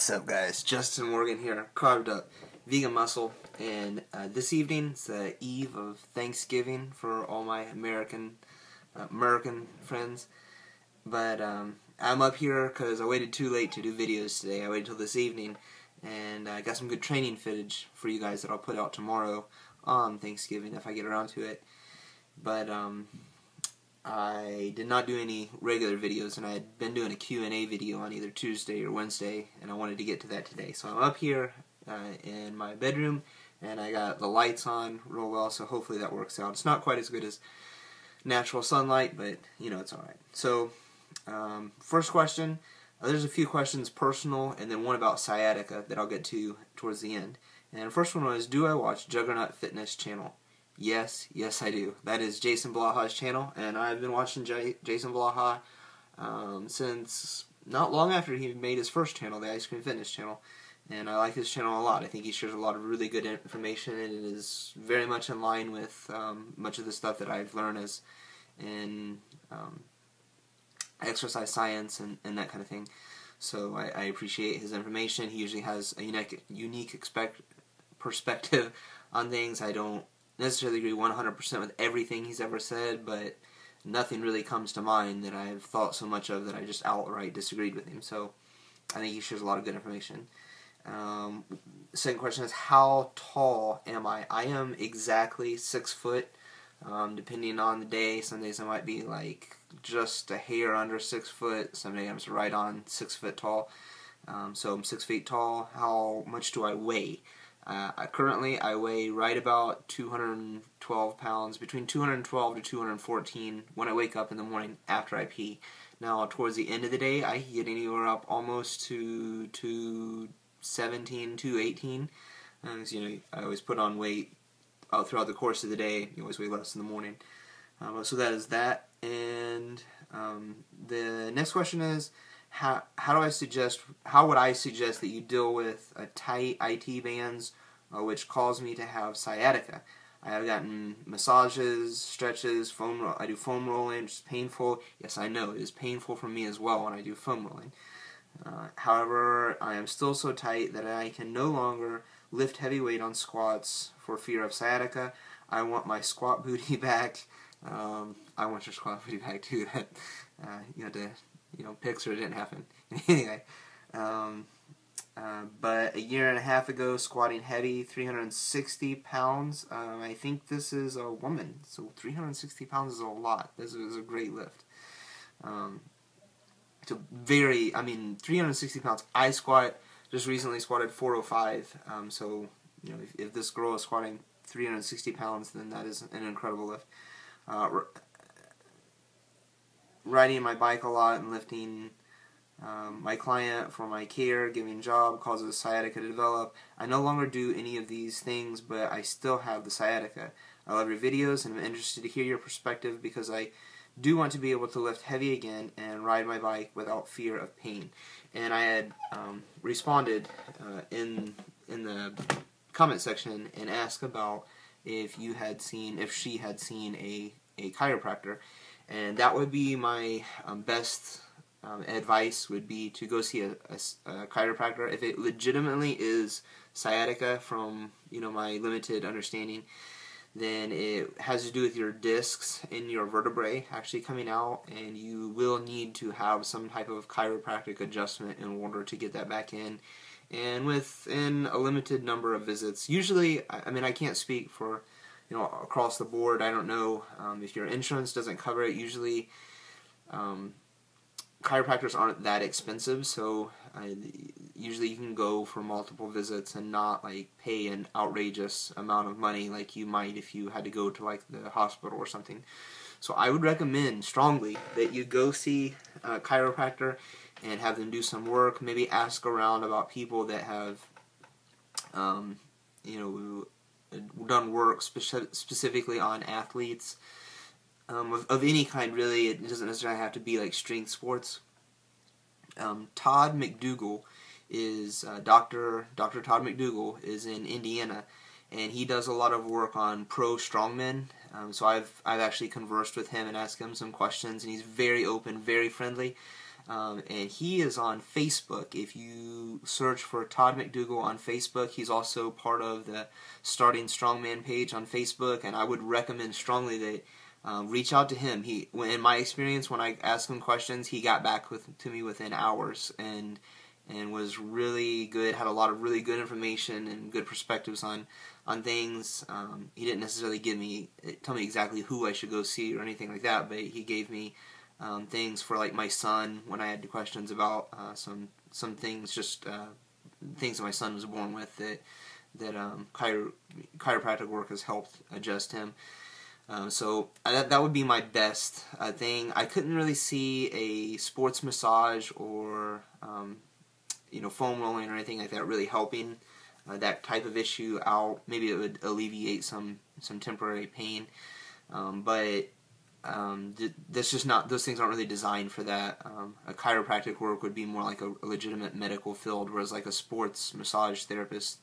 What's up, guys? Justin Morgan here, carved up vegan muscle, and this evening it's the eve of Thanksgiving for all my American friends. But I'm up here because I waited too late to do videos today. I waited till this evening, and I got some good training footage for you guys that I'll put out tomorrow on Thanksgiving if I get around to it. But I did not do any regular videos, and I had been doing a Q&A video on either Tuesday or Wednesday, and I wanted to get to that today. So I'm up here in my bedroom, and I got the lights on real well, so hopefully that works out. It's not quite as good as natural sunlight, but, you know, it's alright. So, first question, there's a few questions personal, and then one about sciatica that I'll get to towards the end. And the first one was, do I watch Juggernaut Fitness channel? Yes I do. That is Jason Blaha's channel, and I've been watching Jason Blaha since not long after he made his first channel, the Ice Cream Fitness channel, and I like his channel a lot. I think he shares a lot of really good information, and it is very much in line with much of the stuff that I've learned as in exercise science and that kind of thing. So I appreciate his information. He usually has a unique perspective on things. I don't necessarily agree 100% with everything he's ever said, but nothing really comes to mind that I've thought so much of that I just outright disagreed with him. So I think he shares a lot of good information. Second question is, how tall am I? I am exactly 6 foot, depending on the day. Some days I might be like just a hair under 6 foot. Some days I'm just right on 6 foot tall. So I'm 6 feet tall. How much do I weigh? Currently, I weigh right about 212 pounds, between 212 to 214 when I wake up in the morning after I pee. Now, towards the end of the day, I can get anywhere up almost to 217, 218. Because, you know, I always put on weight throughout the course of the day. You always weigh less in the morning. So that is that. And the next question is, how would I suggest that you deal with a tight IT bands, which cause me to have sciatica? I have gotten massages, stretches, I do foam rolling, which is painful. Yes, I know, it is painful for me as well when I do foam rolling. However, I am still so tight that I can no longer lift heavy weight on squats for fear of sciatica. I want my squat booty back. I want your squat booty back too. That you had to, picture it didn't happen. Anyway, but a year and a half ago, squatting heavy, 360 pounds. I think this is a woman, so 360 pounds is a lot. This is a great lift. It's a 360 pounds. I just recently squatted 405. So, if this girl is squatting 360 pounds, then that is an incredible lift. Riding my bike a lot and lifting my client for my caregiving job causes sciatica to develop. I no longer do any of these things, but I still have the sciatica. I love your videos, and I'm interested to hear your perspective because I do want to be able to lift heavy again and ride my bike without fear of pain. And I had responded in the comment section and asked about if she had seen a chiropractor, and that would be my best advice, would be to go see a chiropractor. If it legitimately is sciatica from my limited understanding, then it has to do with your discs in your vertebrae actually coming out, and you will need to have some type of chiropractic adjustment in order to get that back in, and within a limited number of visits. Usually, I can't speak for across the board. I don't know if your insurance doesn't cover it. Usually, chiropractors aren't that expensive, so usually you can go for multiple visits and not pay an outrageous amount of money like you might if you had to go to the hospital or something. So I would recommend strongly that you go see a chiropractor and have them do some work. Maybe ask around about people that have done work specifically on athletes of any kind, really. It doesn't necessarily have to be strength sports. Todd McDougall is Dr. Todd McDougall is in Indiana, and he does a lot of work on pro strongmen. So I've actually conversed with him and asked him some questions, and he's very open, very friendly. and he is on Facebook. If you search for Todd McDougall on Facebook, he's also part of the Starting Strongman page on Facebook, and I would recommend strongly that reach out to him. In my experience, when I asked him questions, he got back to me within hours, and was really good. Had a lot of really good information and good perspectives on things. He didn't necessarily tell me exactly who I should go see or anything like that, but he gave me things for like my son when I had questions about some things, just things that my son was born with that chiropractic work has helped adjust him. So that would be my best thing. I couldn't really see a sports massage or foam rolling or anything like that really helping that type of issue out. Maybe it would alleviate some temporary pain, but that's just not. Those things aren't really designed for that. A chiropractic work would be more like a legitimate medical field, whereas like a sports massage therapist,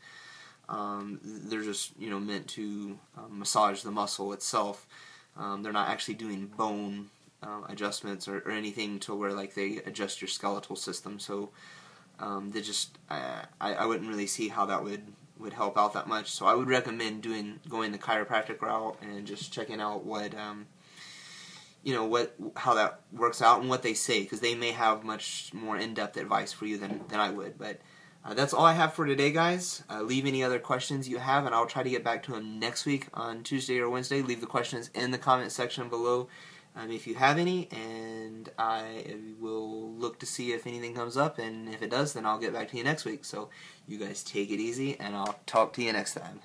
they're just meant to massage the muscle itself. They're not actually doing bone adjustments or anything to where like they adjust your skeletal system. So they just I wouldn't really see how that would help out that much. So I would recommend going the chiropractic route and just checking out what how that works out and what they say, because they may have much more in-depth advice for you than I would. But that's all I have for today, guys. Leave any other questions you have, and I'll try to get back to them next week on Tuesday or Wednesday. Leave the questions in the comment section below if you have any, and I will look to see if anything comes up, and if it does, then I'll get back to you next week. So you guys take it easy, and I'll talk to you next time.